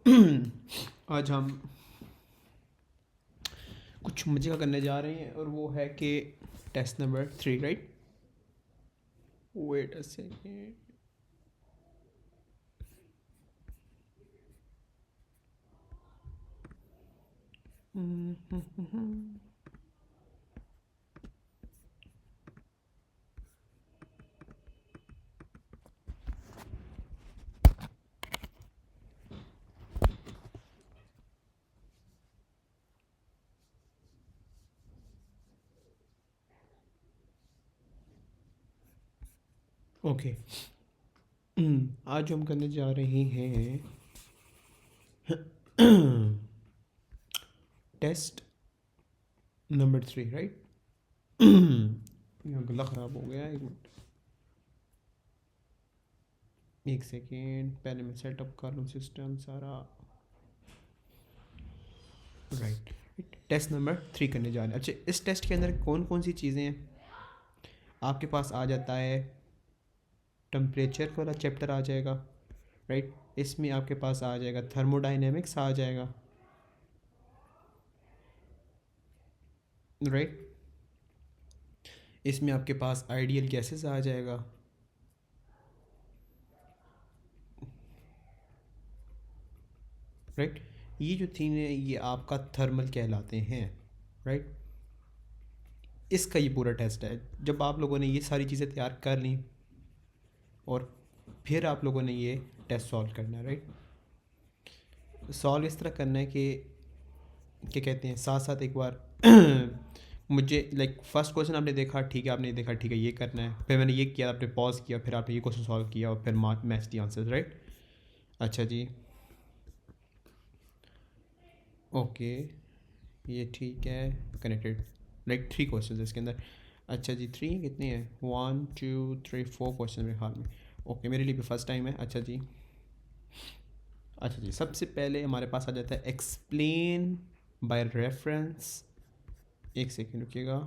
आज हम कुछ मजे का करने जा रहे हैं और वो है कि test number 3, right? Wait a second. Okay, आज हम करने जा रहे हैं टेस्ट नंबर 3, राइट? यहाँ गला ख़राब हो गया, एक मिनट, एक सेकेंड, पहले मैं सेटअप कर लूँ सिस्टम सारा। राइट, टेस्ट नंबर 3 करने जा रहे हैं। अच्छा, इस टेस्ट के अंदर कौन कौन सी चीज़ें हैं आपके पास? आ जाता है टेम्परेचर वाला चैप्टर आ जाएगा, राइट? इसमें आपके पास आ जाएगा थर्मोडाइनेमिक्स आ जाएगा, राइट? इसमें आपके पास आइडियल गैसेस आ जाएगा, राइट? ये जो तीन है ये आपका थर्मल कहलाते हैं, राइट? इसका ये पूरा टेस्ट है। जब आप लोगों ने ये सारी चीज़ें तैयार कर ली और फिर आप लोगों ने ये टेस्ट सॉल्व करना है, राइट? सॉल्व इस तरह करना है कि क्या कहते हैं, साथ साथ एक बार मुझे लाइक फर्स्ट क्वेश्चन आपने देखा, ठीक है, आपने देखा, ठीक है, ये करना है, फिर मैंने ये किया, आपने पॉज किया, फिर आपने ये क्वेश्चन सॉल्व किया और फिर मैच दी आंसर, राइट? अच्छा जी, ओके, ये ठीक है, कनेक्टेड, लाइक 3 क्वेश्चन इसके अंदर। अच्छा जी, 3 कितने हैं? 1 2 3 4 क्वेश्चन मेरे ख्याल में। ओके, मेरे लिए भी फर्स्ट टाइम है। अच्छा जी, अच्छा जी, सबसे पहले हमारे पास आ जाता है एक्सप्लेन बाय रेफरेंस। एक सेकेंड रुकिएगा,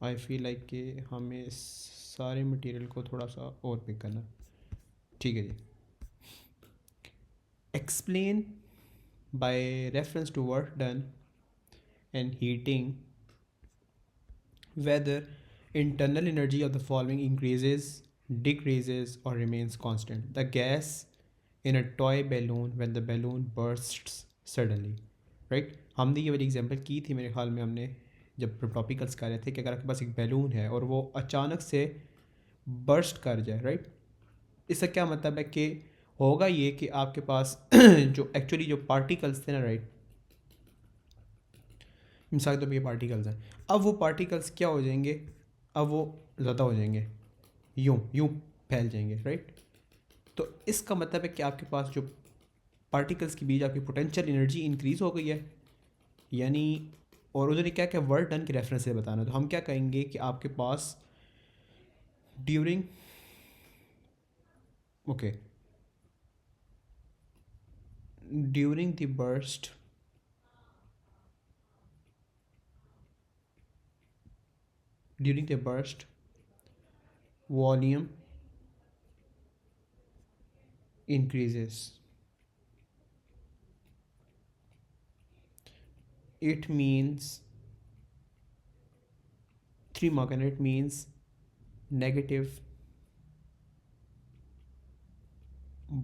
आई फील लाइक कि हमें सारे मटेरियल को थोड़ा सा और पिक करना, ठीक है जी। Explain by reference to work done and heating whether internal energy of the following increases, decreases, or remains constant. The gas in a toy balloon when the balloon bursts suddenly. Right, हमने ये वाली example की थी मेरे ख्याल में, हमने जब टॉपिकल्स कर रहे थे कि अगर आपके पास एक बैलून है और वो अचानक से बर्स्ट कर जाए, राइट? इसका क्या मतलब है कि होगा ये कि आपके पास जो एक्चुअली जो पार्टिकल्स थे ना, राइट, मिसाल तो ये पार्टिकल्स हैं, अब वो पार्टिकल्स क्या हो जाएंगे, अब वो ज़्यादा हो जाएंगे, यूं यूं फैल जाएंगे, राइट? तो इसका मतलब है कि आपके पास जो पार्टिकल्स के बीच आपकी पोटेंशियल एनर्जी इंक्रीज़ हो गई है, यानी, और उन्होंने क्या क्या वर्क डन के रेफरेंस से बताना, तो हम क्या कहेंगे कि आपके पास during, okay, during the burst, during the burst volume increases. It means 3 mark and it means negative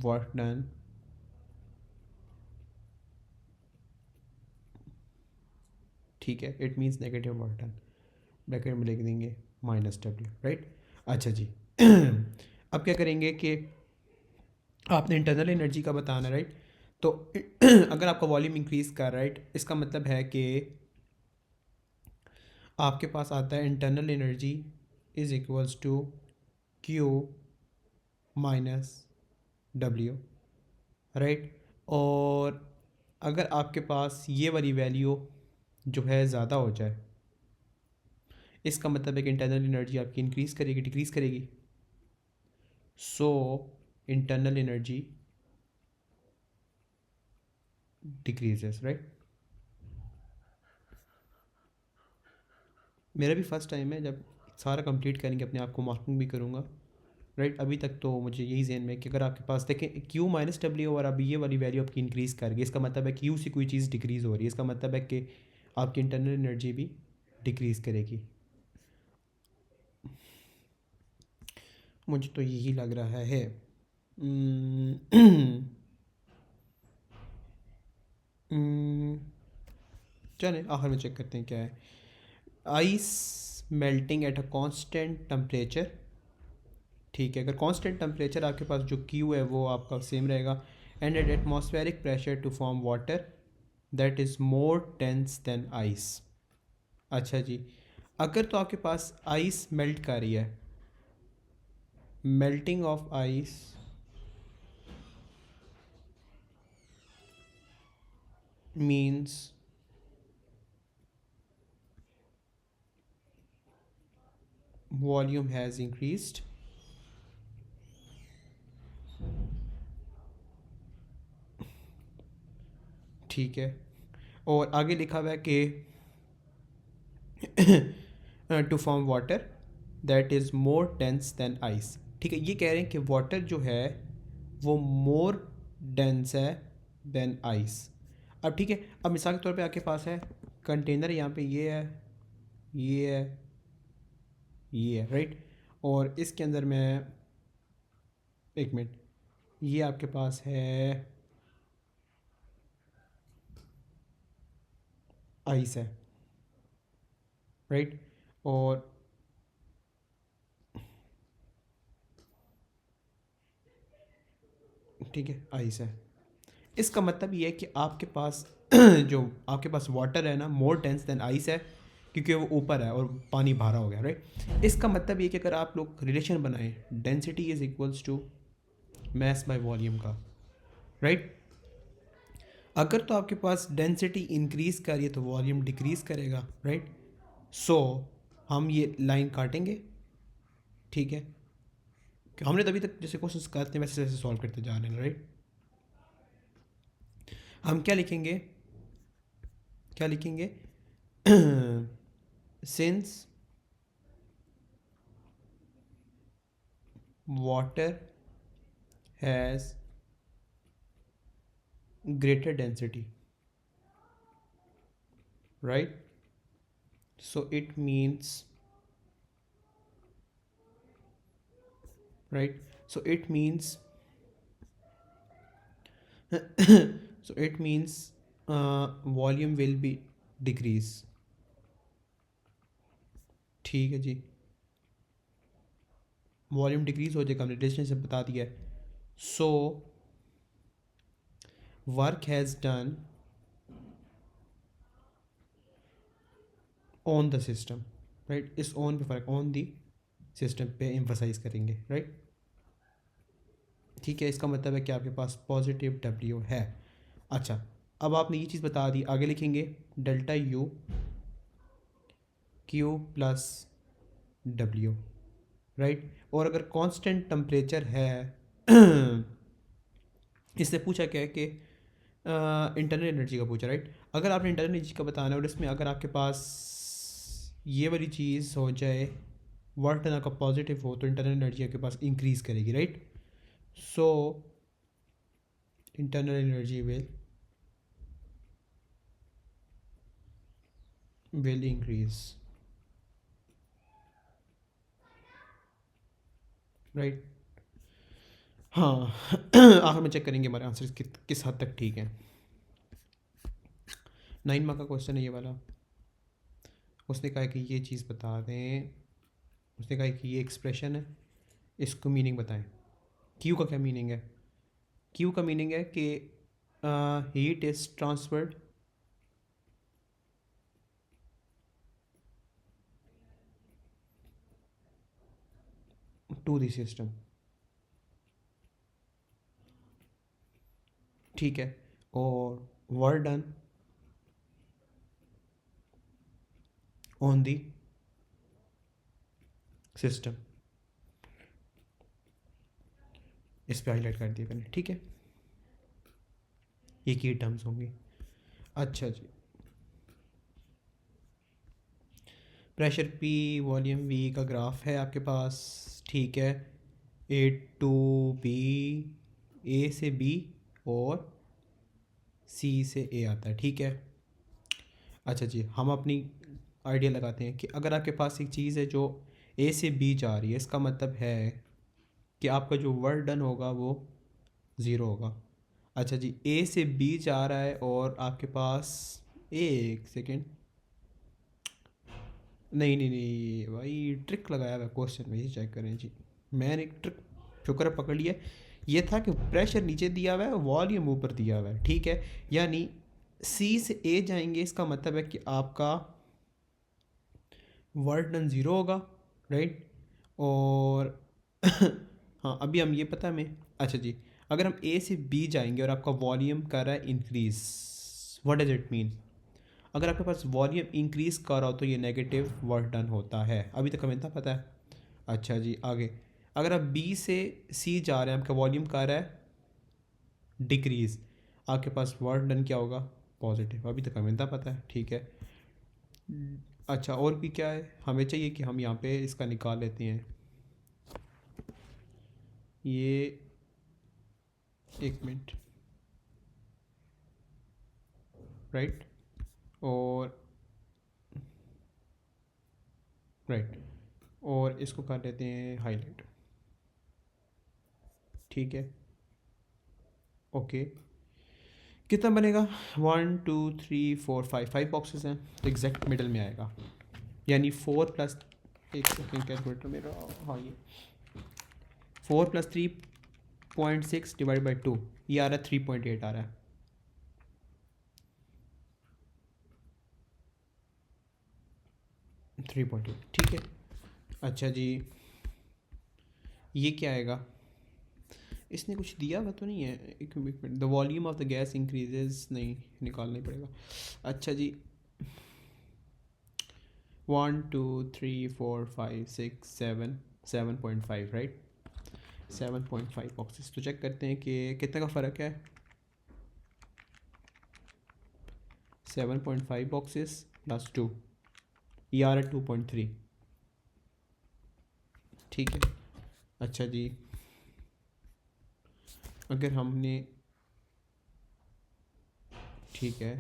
work done ठीक है, it means negative work done, bracket में लिख देंगे -W, राइट? अच्छा जी, अब क्या करेंगे कि आपने इंटरनल एनर्जी का बताना, राइट? तो अगर आपका वॉल्यूम इंक्रीज कर, राइट, इसका मतलब है कि आपके पास आता है internal energy is equals to Q minus W, right? और अगर आपके पास ये वाली वैल्यू जो है ज़्यादा हो जाए, इसका मतलब है कि इंटरनल एनर्जी आपकी इंक्रीज़ करेगी, डिक्रीज़ करेगी। So internal energy decreases, right? मेरा भी फर्स्ट टाइम है, जब सारा कंप्लीट करेंगे अपने आप को मार्किंग भी करूँगा, राइट। अभी तक तो मुझे यही ज़हन में कि अगर आपके पास देखें क्यू माइनस डब्ल्यू और अभी ये वाली वैल्यू आपकी इंक्रीज़ कर गई, इसका मतलब है क्यू से कोई चीज़ डिक्रीज़ हो रही है, इसका मतलब है कि आपकी इंटरनल एनर्जी भी डिक्रीज़ करेगी। मुझे तो यही लग रहा है। चलें आखिर में चेक करते हैं क्या है। Ice melting eight a constant temperature, ठीक है। अगर कांस्टेंट टेम्परेचर आपके पास जो क्यू है वो आपका सेम रहेगा, and at atmospheric pressure to form water that is more dense than ice. अच्छा जी, अगर तो आपके पास आइस मेल्ट कर रही है, melting of ice means volume has increased, ठीक है। और आगे लिखा हुआ है कि to form water that is more dense than ice, ठीक है। ये कह रहे हैं कि वाटर जो है वो मोर डेंस है देन आइस। अब ठीक है, अब मिसाल के तौर पे आपके पास है कंटेनर, यहाँ पे ये है, ये है, ये है, राइट। और इसके अंदर मैं, एक मिनट, ये आपके पास है आइस है, राइट। और ठीक है, आइस है। इसका मतलब ये है कि आपके पास जो आपके पास वाटर है ना, मोर डेंस देन आइस है, क्योंकि वो ऊपर है और पानी भारा हो गया, राइट। इसका मतलब ये कि अगर आप लोग रिलेशन बनाएं, density is equals to mass by volume का, राइट। अगर तो आपके पास डेंसिटी इंक्रीज कर रही है तो वॉल्यूम डिक्रीज करेगा, राइट। सो हम ये लाइन काटेंगे, ठीक है। कि हमने तभी तक जैसे क्वेश्चंस करते हैं वैसे वैसे सॉल्व करते जा रहे हैं, राइट। हम क्या लिखेंगे, क्या लिखेंगे? Since water has greater density, right? So it means, right, so it means so it means volume will be decrease, ठीक है जी। वॉल्यूम डिक्रीज हो जाएगा, हमने डिस्टेंस से बता दिया है। So work has done on the system, right. इस ऑन पे फर्क, ऑन दी सिस्टम पे एम्फोसाइज करेंगे, राइट, ठीक है। इसका मतलब है कि आपके पास पॉजिटिव डब्ल्यू है। अच्छा, अब आपने ये चीज़ बता दी, आगे लिखेंगे delta U Q plus W, right. और अगर कांस्टेंट टेम्परेचर है इससे पूछा क्या है कि इंटरनल एनर्जी का पूछा, राइट। अगर आपने इंटरनल एनर्जी का बताना है और इसमें अगर आपके पास ये वाली चीज़ हो जाए, वर्क टन का पॉजिटिव हो, तो इंटरनल एनर्जी आपके पास इंक्रीज़ करेगी, right. So internal energy will increase, right. हाँ आखिर में चेक करेंगे हमारे आंसर किस हद तक ठीक है। 9 मार्क का क्वेश्चन है ये वाला। उसने कहा कि ये चीज़ बता दें, उसने कहा कि ये एक्सप्रेशन है, इसको मीनिंग बताएं। क्यू का क्या मीनिंग है? क्यू का मीनिंग है कि heat is transferred to the system, ठीक है। और work done on the system, इस पे हाईलाइट कर दिया मैंने, ठीक है। ये की टर्म्स होंगी। अच्छा जी, प्रेशर पी, वॉल्यूम वी का ग्राफ है आपके पास, ठीक है। ए टू बी, ए से बी और सी से ए आता है, ठीक है। अच्छा जी, हम अपनी आइडिया लगाते हैं कि अगर आपके पास एक चीज़ है जो ए से बी जा रही है, इसका मतलब है कि आपका जो वर्क डन होगा वो ज़ीरो होगा। अच्छा जी, ए से बी जा रहा है और आपके पास, एक सेकेंड, नहीं नहीं नहीं भाई, ट्रिक लगाया हुआ क्वेश्चन में, ये चेक करें जी। मैंने एक ट्रिक शुक्र है पकड़ लिया। ये था कि प्रेशर नीचे दिया हुआ है, वॉल्यूम ऊपर दिया हुआ है, ठीक है। यानी सी से ए जाएंगे, इसका मतलब है कि आपका वर्क डन ज़ीरो होगा, राइट। और हाँ, अभी हम ये पता हमें। अच्छा जी, अगर हम ए से बी जाएंगे और आपका वॉल्यूम कर रहा है increase, what does it mean? अगर आपके पास वॉल्यूम इंक्रीज़ कर रहा हो तो ये नेगेटिव वर्क डन होता है। अभी तक हमें इतना पता है। अच्छा जी, आगे अगर आप बी से सी जा रहे हैं, आपका वॉल्यूम कर रहा है डिक्रीज़, आपके पास वर्क डन क्या होगा? पॉजिटिव। अभी तक हमें इतना पता है, ठीक है। अच्छा, और भी क्या है हमें चाहिए कि हम यहाँ पे इसका निकाल लेते हैं ये, एक मिनट, राइट। और राइट, और इसको कर लेते हैं हाईलाइट, ठीक है। ओके, कितना बनेगा? 1 2 3 4 5, 5 बॉक्सेस हैं तो एग्जैक्ट मिडल में आएगा। यानी 4 प्लस, एक सेकेंड कैलकुलेटर मेरा, हाँ ये 4 + 3.6 डिवाइड बाई 2, ये आ रहा है 3.8 आ रहा है। 3.8, ठीक है। अच्छा जी, ये क्या आएगा? इसने कुछ दिया हुआ तो नहीं है? एक minute, the volume of the gas increases, नहीं, निकालना ही पड़ेगा। अच्छा जी, 1 2 3 4 5 6 7, 7.5, राइट। 7.5 बॉक्सेस, तो चेक करते हैं कि कितने का फ़र्क है। 7.5 बॉक्सेस प्लस 2, ये आ रहा है 2.3, ठीक है। अच्छा जी, अगर हमने, ठीक है,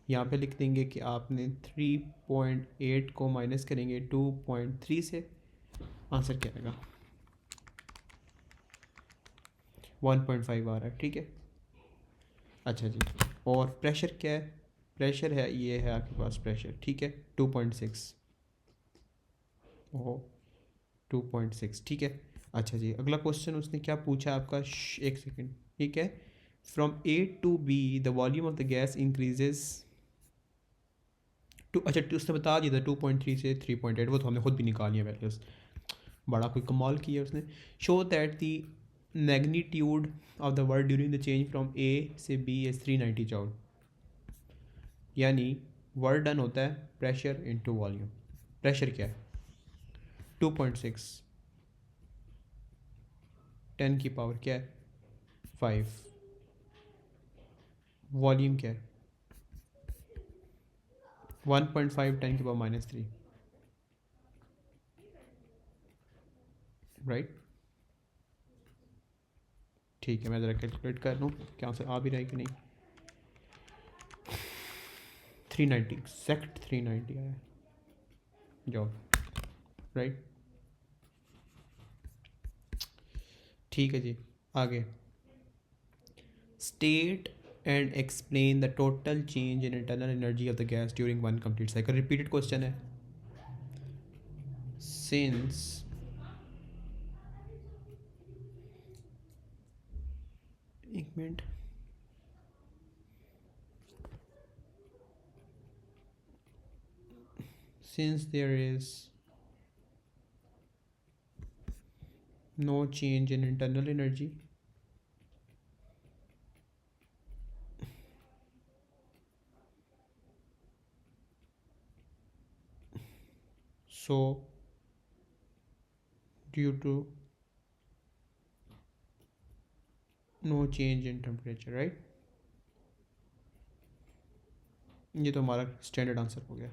यहाँ पे लिख देंगे कि आपने 3.8 को माइनस करेंगे 2.3 से, आंसर क्या आएगा? 1.5 आ रहा है, ठीक है। अच्छा जी, और प्रेशर क्या है? प्रेशर है, ये है आपके पास प्रेशर, ठीक है, 2.6, ओह 2.6, ठीक है। अच्छा जी, अगला क्वेश्चन उसने क्या पूछा आपका, एक सेकेंड, ठीक है। From A to B the volume of the gas increases to, अच्छा उसने बता दिया था 2.3 से 3.8, वो तो हमने खुद भी निकाल लिया वैल्यूज, बड़ा कोई कमाल किया उसने। Show that the magnitude of the work during the change from A से बी इज 390 जॉल। यानी वर्क डन होता है प्रेशर इनटू वॉल्यूम। प्रेशर क्या है? 2.6, 10 की पावर क्या है? 5। वॉल्यूम क्या है? 1.5, 10 की पावर -3, राइट। ठीक है, मैं ज़रा कैलकुलेट कर लूँ क्या आंसर आ भी रहा है कि नहीं। 390, एग्जैक्ट 390 आया जॉब, राइट। ठीक है जी, आगे state and explain the total change in internal energy of the gas during one complete cycle. Repeated question है। सिंस एक minute, since there is no change in internal energy, so due to no change in temperature, right। ये तो हमारा standard answer हो गया।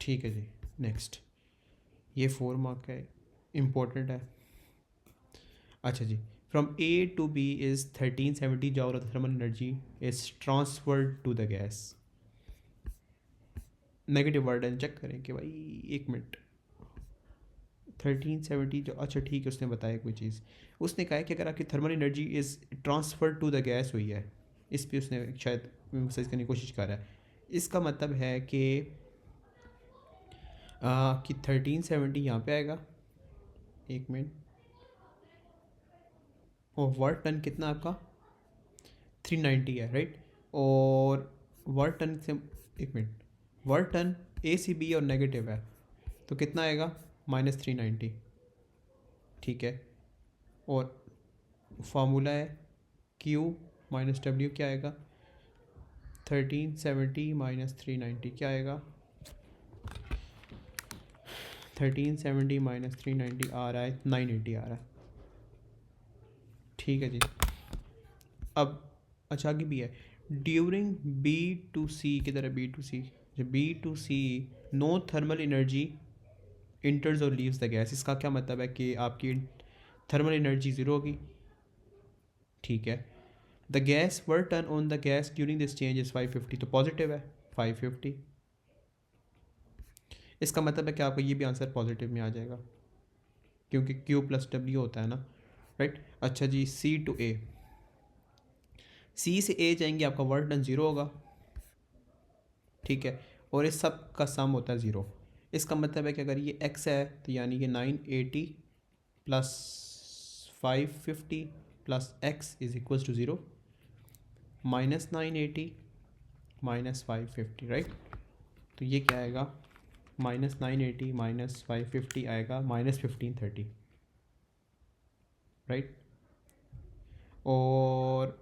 ठीक है जी, next ये 4 मार्क का है, इम्पोर्टेंट है। अच्छा जी, from A to B is 1370 joule of thermal energy is transferred to the gas. Negative word है, चेक करें कि भाई, एक मिनट, 1370 जो, अच्छा ठीक है, उसने बताया कोई चीज़, उसने कहा है कि अगर आपकी thermal energy is transfer to the gas हुई है, इस पे उसने शायद मैसेज करने की कोशिश कर रहा है। इसका मतलब है कि आपकी 1370 यहाँ पे आएगा, एक मिनट, और वर्क टन कितना आपका 390 है, राइट। और वर्क टन से, एक मिनट, वर्क टन ए सी बी और नेगेटिव है, तो कितना आएगा -390, ठीक है। और फार्मूला है Q माइनस W, क्या आएगा 1370 माइनस 390, क्या आएगा 1370 माइनस 390 आ रहा है 980 आ रहा है, ठीक है जी। अब अच्छा आगे भी है, ड्यूरिंग बी टू सी, किधर है बी टू सी, जब B to C no thermal energy enters और लीव्स द गैस, इसका क्या मतलब है कि आपकी थर्मल एनर्जी ज़ीरो होगी, ठीक है। The gas work turn on the gas during this change is 550, तो पॉजिटिव है 550, इसका मतलब है कि आपका ये भी आंसर पॉजिटिव में आ जाएगा क्योंकि Q प्लस W होता है ना, राइट। अच्छा जी, C टू A, C से A जाएंगे, आपका वर्क डन ज़ीरो होगा, ठीक है। और इस सब का सम होता है ज़ीरो, इसका मतलब है कि अगर ये X है तो यानी कि 980 plus 550 plus X is equals to zero, minus 980 minus 550, right. तो ये क्या आएगा, -980 माइनस 550 आएगा -1530, राइट। और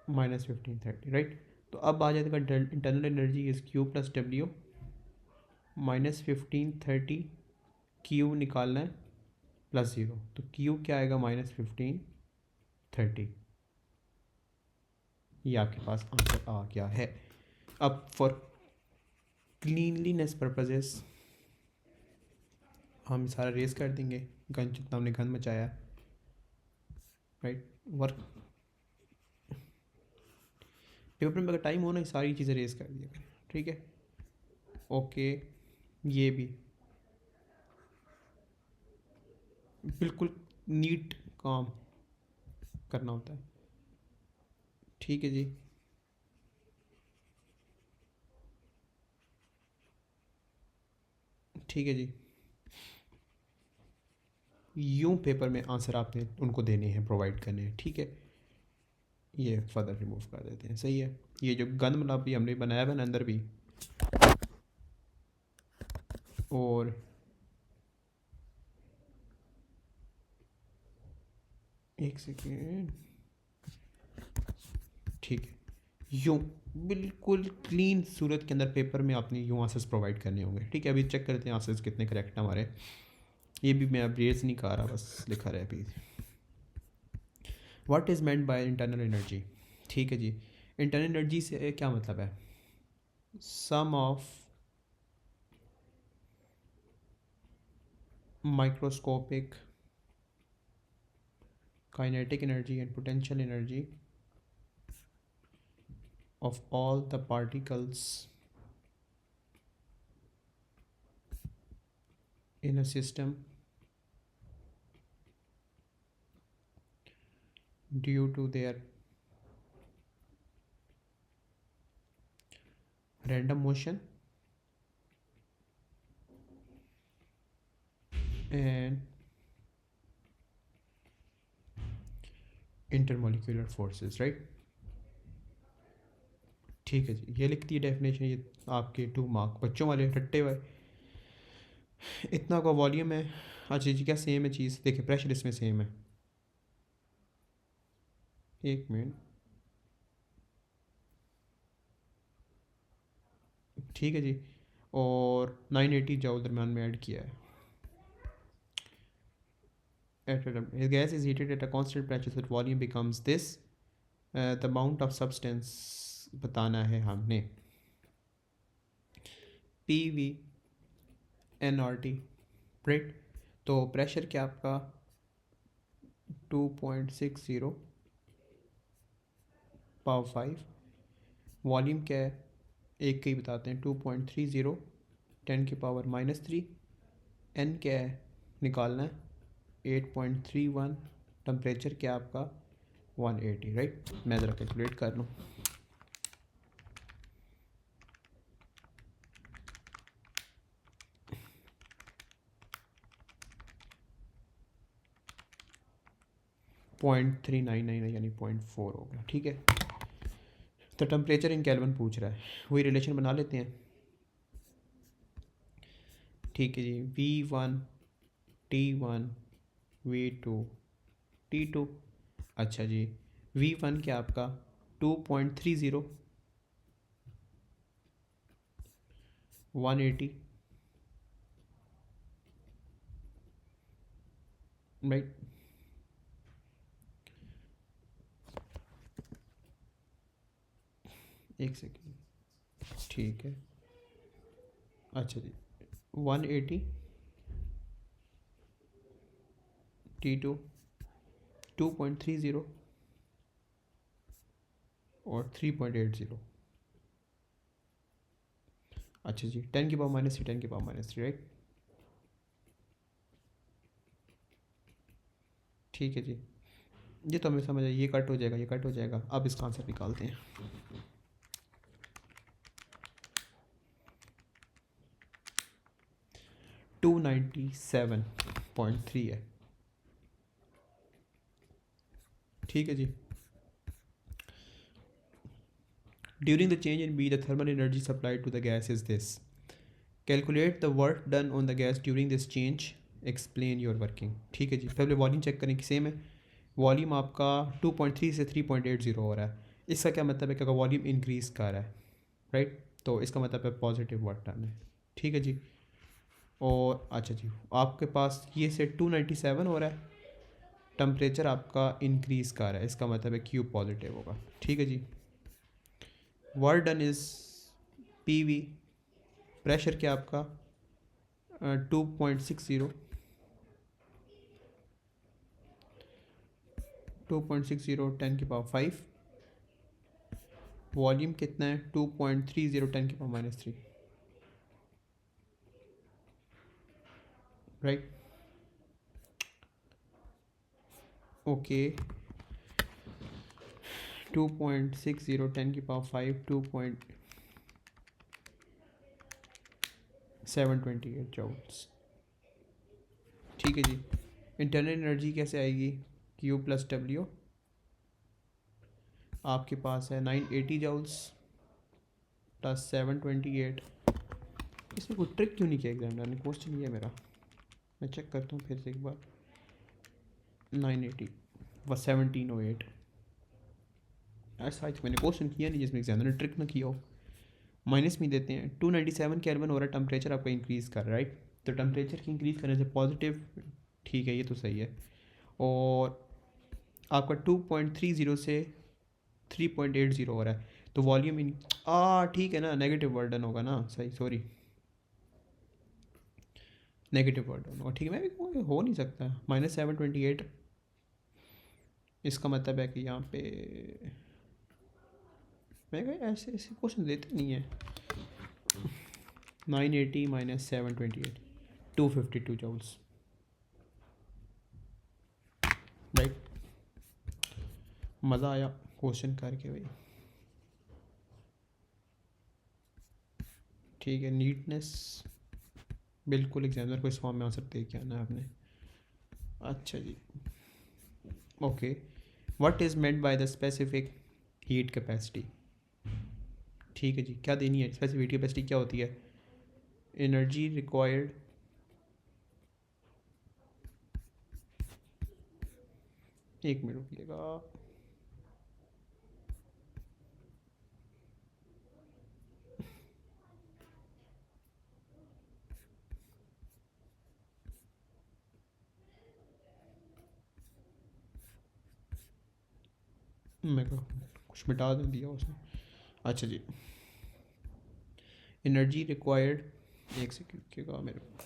-1530, राइट। तो अब आ जाएगा internal energy is Q plus W, -1530, Q निकालना है प्लस ज़ीरो, तो Q क्या आएगा -1530, ये आपके पास आंसर आ गया है। अब फॉर क्लीनलीनेस पर्पजेस हम सारा रेस कर देंगे, गन जितना हमने गन मचाया, राइट। वर्क पेपर में अगर टाइम हो ना, सारी चीज़ें रेस कर दिया करें, ठीक है। ओके, ये भी बिल्कुल नीट काम करना होता है, ठीक है जी। ठीक है जी, यूँ पेपर में आंसर आपने उनको देने हैं, प्रोवाइड करने हैं, ठीक है। ये फर्दर रिमूव कर देते हैं, सही है। ये जो गंद मतलब भी हमने बनाया हुआ है अंदर भी, और एक सेकेंड, ठीक है। यूँ बिल्कुल क्लीन सूरत के अंदर पेपर में आपने यूँ आंसर्स प्रोवाइड करने होंगे, ठीक है। अभी चेक करते हैं आंसर्स कितने करेक्ट हैं हमारे, ये भी मैं अब रेज नहीं कर रहा, बस लिखा रहा है अभी। What is meant by internal energy, ठीक है जी। इंटरनल एनर्जी से क्या मतलब है, sum of microscopic kinetic energy and potential energy of all the particles in a system due to their random motion and intermolecular forces, right। ठीक है जी, ये लिख दी डेफिनेशन, ये आपके 2 मार्क बच्चों वाले रट्टे हुए, इतना का वॉल्यूम है। अच्छा जी, क्या सेम है चीज़, देखिए प्रेशर इसमें सेम है, एक मिनट, ठीक है जी। और 980 जॉल दरम्यान में ऐड किया है। A gas is heated at a constant pressure so that volume becomes this, the amount of substance बताना है हमने। PV nRT, right. तो प्रेशर क्या आपका 2.60 पावर 5, वॉल्यूम क्या है एक के ही बताते हैं 2.30 10⁻³ एन क्या है निकालना है 8.31, टेम्परेचर क्या आपका 180, राइट। मैं ज़रा कैलकुलेट कर लूँ। .399 यानी 0.4 हो गया, ठीक है। तो टेम्परेचर इन केल्विन पूछ रहा है, वही रिलेशन बना लेते हैं, ठीक है जी। V1 T1 V2 T2, अच्छा जी। V1 क्या आपका 2.30 180, राइट। एक सेकेंड, ठीक है, अच्छा जी। 180 T2 2.30 और 3.80, अच्छा जी। 10⁻³ 10⁻³, राइट, ठीक है जी। ये तो हमें समझ आया, ये कट हो जाएगा, ये कट हो जाएगा। अब इसका आंसर निकालते हैं। 297.3 है, ठीक है जी। During the change in B the thermal energy supplied to the gas is this, calculate the work done on the gas during this change, explain your working, ठीक है जी। पहले वॉल्यूम चेक करें कि सेम है। वॉल्यूम आपका 2.3 से 3.80 हो रहा है, इसका क्या मतलब है कि अगर वॉल्यूम इंक्रीज़ कर रहा है, राइट, तो इसका मतलब है पॉजिटिव वर्क डन है, ठीक है जी। और अच्छा जी, आपके पास ये से 297 हो रहा है, टेम्परेचर आपका इंक्रीज़ कर रहा है, इसका मतलब है क्यू पॉजिटिव होगा, ठीक है जी। Work done is PV, pressure क्या आपका 2.60 10⁻⁵, वॉल्यूम कितना है 2.30 10⁻⁻3, राइट, ओके। 2.60 10⁻⁵ 2.728 जूल्स, ठीक है जी। इंटरनल एनर्जी कैसे आएगी, Q + W आपके पास है 980 जूल्स + 728। इसमें कोई ट्रिक क्यों नहीं किया एग्जामिनर ने, क्वेश्चन ये है मेरा, मैं चेक करता हूँ फिर से एक बार। 980 व 1708, ऐसा मैंने क्वेश्चन किया नहीं जिसमें एग्जामिनर ने ट्रिक ना किया हो। माइनस में देते हैं, 297 केल्विन हो रहा है, टेम्परेचर आपका इंक्रीज़ कर रहा है, राइट। तो टेम्परेचर की इंक्रीज़ करने से पॉजिटिव, ठीक है, ये तो सही है। और आपका 2.30 से 3.80 हो रहा है, तो वॉल्यूम इन ठीक है ना, नेगेटिव वर्डन होगा ना, सही, सॉरी, नेगेटिव वर्डन होगा, ठीक है। मैं भी हो नहीं सकता, -728, इसका मतलब है कि यहाँ पे मैं कहा ऐसे ऐसे क्वेश्चन देते नहीं है। 980 - 728 252 जूल्स, राइट। मज़ा आया क्वेश्चन करके भाई, ठीक है। नीटनेस बिल्कुल, एग्जामिनर को इस फॉर्म में आंसर दे के आना है आपने, अच्छा जी। Okay, what is meant by the specific heat capacity, ठीक है जी। क्या देनी है, स्पेसिफिक हीट कैपेसिटी क्या होती है, एनर्जी रिक्वायर्ड, एक मिनट रुकिएगा, मैं कुछ मिटा दिया उसने, अच्छा जी। एनर्जी रिक्वायर्ड एक सेकंड क्या कहा मेरे को,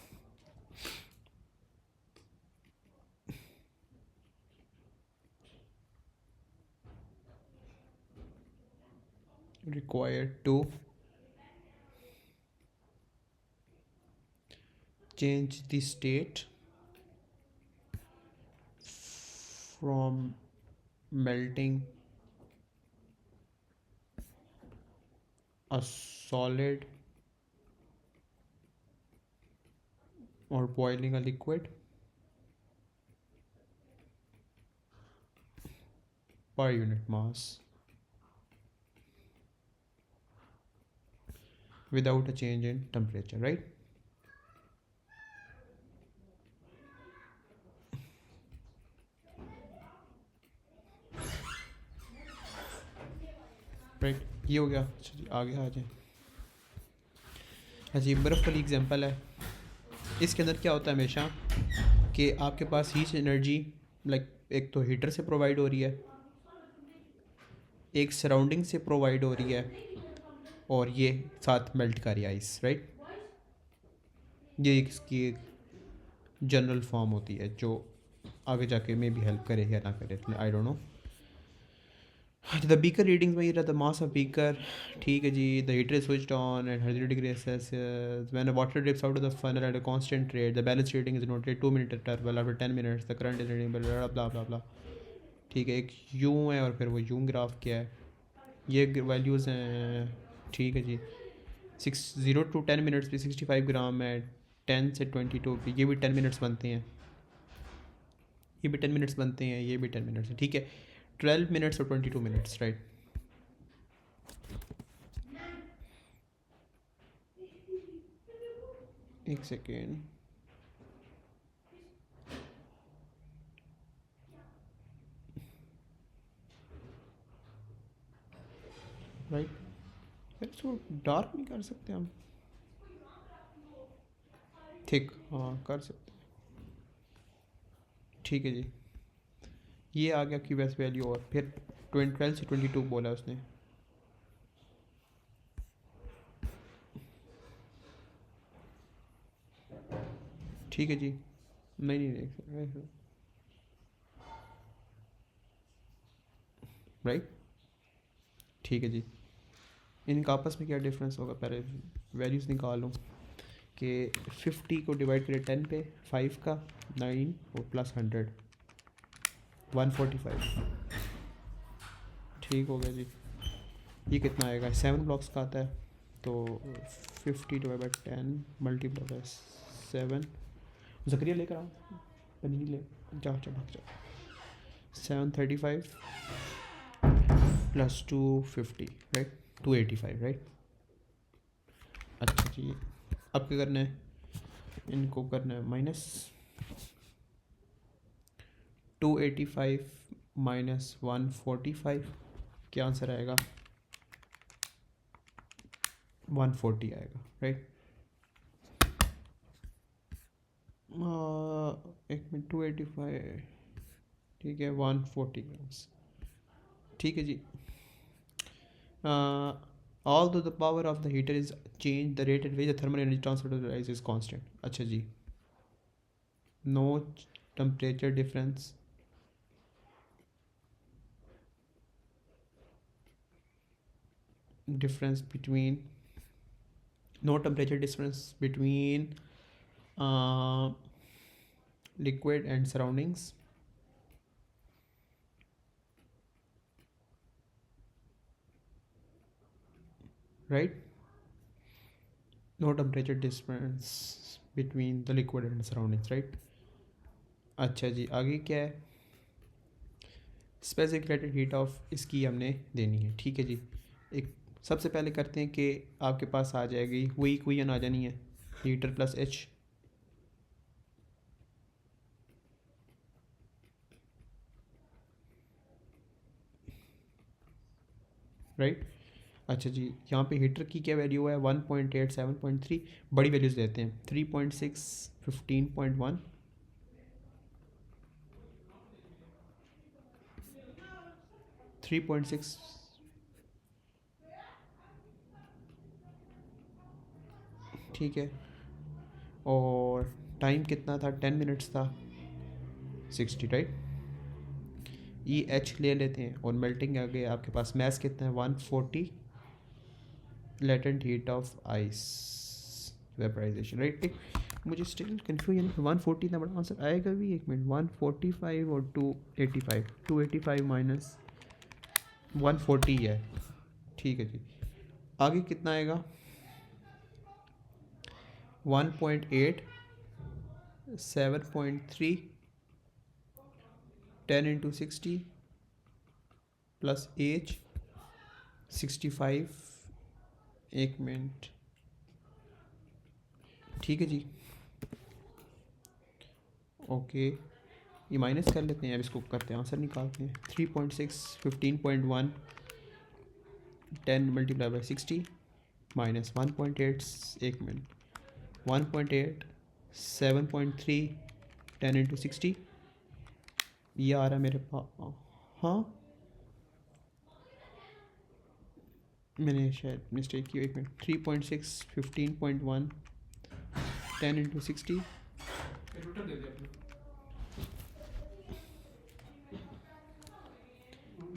required to change the state from melting a solid or boiling a liquid per unit mass without a change in temperature, right? Right, ये हो गया। चलिए आगे आ जाए। अच्छा, बर्फ़ वाली एग्जांपल है। इसके अंदर क्या होता है हमेशा कि आपके पास हीट एनर्जी लाइक एक तो हीटर से प्रोवाइड हो रही है, एक सराउंडिंग से प्रोवाइड हो रही है, और ये साथ मेल्ट कर रही है आइस, राइट। ये इसकी एक जनरल फॉर्म होती है जो आगे जाके मे भी हेल्प करे या ना करे, I don't know. The beaker reading में ये रहा, द मास ऑफ बीकर, ठीक है जी। The heater is switched on at 100 degree Celsius when water drips out of the funnel at a constant rate, the balance reading is noted 2 minute interval, after 10 minutes the current is reading blah blah blah blah. ठीक है, एक यूं है और फिर वो यूं graph क्या है, ये वैल्यूज़ हैं, ठीक है जी। 0 to 10 मिनट्स पे 65 ग्राम है, 10 से 22 पे ये भी 10 मिनट्स बनते हैं, ये भी 10 मिनट्स बनते हैं, ये भी 10 मिनट्स है, ठीक है। 12 मिनट्स और 22 मिनट्स, राइट। एक सेकेंड, राइट। यार इसको डार्क नहीं कर सकते हम, थिक, हाँ कर सकते हैं, ठीक है जी। ये आ गया कि बेस्ट वैल्यू, और फिर 12 से 22 बोला उसने, ठीक है जी। नहीं नहीं देख सकते, राइट, ठीक है जी। इनका आपस में क्या डिफरेंस होगा, पहले वैल्यूज़ निकाल लूँ कि 50 को डिवाइड करें 10 पे, 5 का 9 और प्लस 100 145, ठीक हो गया जी। ये कितना आएगा, 7 ब्लॉक्स का आता है, तो 50 डिवाइड बाई 10 मल्टीप्लाई बाई 7, जकरिया लेकर आओ, पनीर ले जाओ, चमक जाओ। 735 प्लस 250, राइट, 285, राइट। अच्छा जी, अब क्या करना है, इनको करना है माइनस, 285 माइनस 145, क्या आंसर आएगा, 140 आएगा, राइट। एक मिनट, 285, ठीक है, 140 ग्राम्स, ठीक है जी। although the power of the heater is changed, the rate at which the thermal energy transfer to the rise is constant. अच्छा जी, no temperature difference, between, no temperature difference between uh, liquid and surroundings, right. No temperature difference between the liquid and the surroundings, right. अच्छा जी, आगे क्या है, specific heat of इसकी हमने देनी है, ठीक है जी। एक सबसे पहले करते हैं कि आपके पास आ जाएगी वही इक्वेशन आ जानी है, हीटर प्लस एच, राइट। अच्छा जी, यहाँ पे हीटर की क्या वैल्यू है, 1.8 7.3, बड़ी वैल्यूज़ देते हैं, 3.6 15.1, 3.6, ठीक है, और टाइम कितना था, 10 मिनट्स था, 60 राइट। ई एच ले लेते हैं और मेल्टिंग आ गया आपके पास, मैस कितना है 140 latent heat of ice vaporization right. एक मुझे स्टिल कन्फ्यूजन, 140 इतना बड़ा आंसर आएगा भी, एक मिनट, 145 और 285, 285 माइनस 140 है, ठीक है जी। आगे कितना आएगा, 1.8, 7.3, 10 इंटू 60 प्लस एज 65, एक मिनट, ठीक है जी। ओके, ये माइनस कर लेते हैं, अब इसको करते हैं, आंसर निकालते हैं। 3.6, 15.1, 10 मल्टीप्लाई बाई 60 माइनस 1.8, एक मिनट, 1.8, 7.3, 10 इंटू 60, ये आ रहा है मेरे पास, हाँ मैंने शायद मिस्टेक की, एक मिनट, 3.6, 15.1, 10 इंटू 60,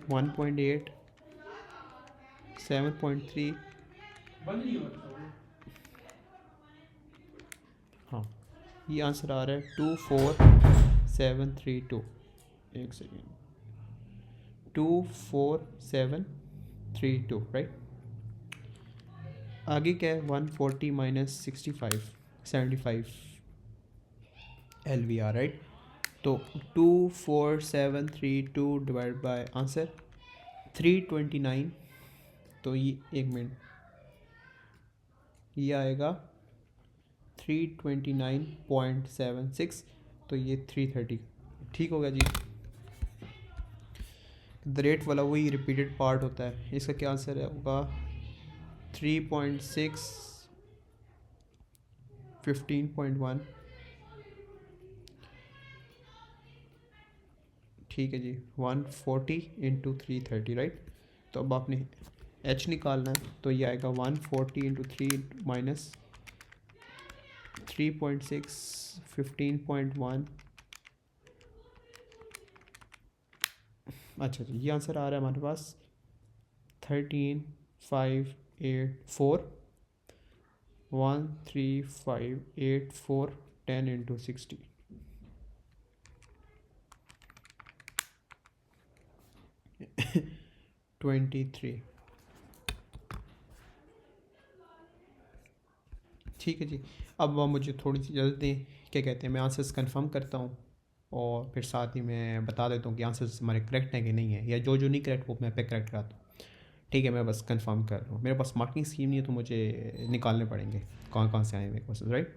1.8, 7.3, हाँ ये आंसर आ रहा है 24732, एक सेकेंड, 24732 राइट। आगे क्या है, 140 माइनस 65, 75 LVR राइट। तो 24732 डिवाइड बाय आंसर 329, तो ये एक मिनट, ये आएगा 329.76, तो ये 330, ठीक होगा जी। द रेट वाला वही रिपीटेड पार्ट होता है, इसका क्या आंसर है होगा, 3.6, 15.1, ठीक है जी, 140 इंटू 330 राइट। तो अब आपने एच निकालना है, तो ये आएगा 140 इंटू 3 माइनस 3.6, 15.1, अच्छा जी, ये आंसर आ रहा है हमारे पास 13,584, 13,584, 10 इंटू 60, $23, ठीक है जी। अब आप मुझे थोड़ी सी इजाज़त दें, क्या कहते हैं, मैं आंसर्स कंफर्म करता हूँ और फिर साथ ही मैं बता देता हूँ कि आंसर्स हमारे करेक्ट हैं कि नहीं है, या जो जो नहीं करेक्ट वो मैं पे करेक्ट कराता हूँ, ठीक है। मैं बस कंफर्म कर रहा हूँ, मेरे पास मार्किंग स्कीम नहीं है, तो मुझे निकालने पड़ेंगे कौन कौन से आए मेरे पास right.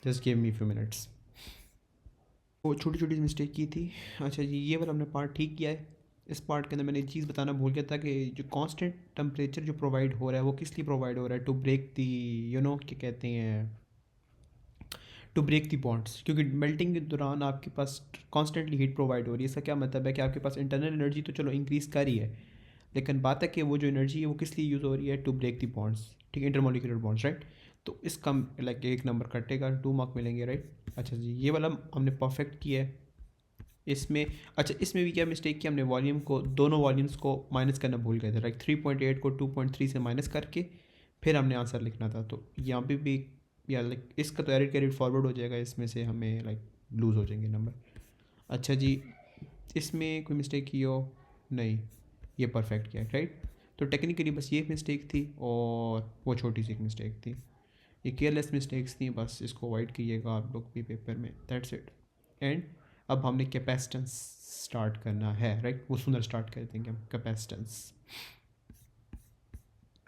Just give me few minutes. वो छोटी छोटी मिस्टेक की थी, अच्छा जी, ये वाला हमने पार्ट ठीक किया है। इस पार्ट के अंदर मैंने एक चीज़ बताना भूल गया था कि जो कांस्टेंट टेम्परेचर जो प्रोवाइड हो रहा है वो किस लिए प्रोवाइड हो रहा है, टू ब्रेक दी, क्या कहते हैं, टू ब्रेक दी बॉन्ड्स, क्योंकि मेल्टिंग के दौरान आपके पास कॉन्स्टेंटली हीट प्रोवाइड हो रही है। इसका क्या मतलब है कि आपके पास इंटरनल एनर्जी तो चलो इंक्रीज़ कर ही है, लेकिन बात है कि वो जो एनर्जी है वो किस लिए यूज़ हो रही है, टू ब्रेक दी बॉन्ड्स, ठीक है, इंटरमोलिकुलर बॉन्ड्स राइट। तो इसका लाइक एक नंबर कटेगा, 2 मार्क मिलेंगे राइट। अच्छा जी, ये वाला हमने परफेक्ट किया है। इसमें अच्छा, इसमें भी क्या मिस्टेक किया हमने, वॉल्यूम को, दोनों वॉल्यूम्स को माइनस करना भूल गए थे, लाइक 3.8 को 2.3 से माइनस करके फिर हमने आंसर लिखना था। तो यहाँ पे भी या लाइक इसका तो एडिट कैरिड फॉरवर्ड हो जाएगा, इसमें से हमें लाइक लूज़ हो जाएंगे नंबर। अच्छा जी, इसमें कोई मिस्टेक की हो नहीं, ये परफेक्ट किया राइट। तो टेक्निकली बस ये मिस्टेक थी और वो छोटी सी एक मिस्टेक थी, ये केयरलेस मिस्टेक्स थी, बस इसको अवॉइड कीजिएगा आप लोग भी पेपर में, दैट्स इट। एंड अब हमने कैपेसिटेंस स्टार्ट करना है राइट, वो सुंदर स्टार्ट कर देंगे हम कैपेसिटेंस।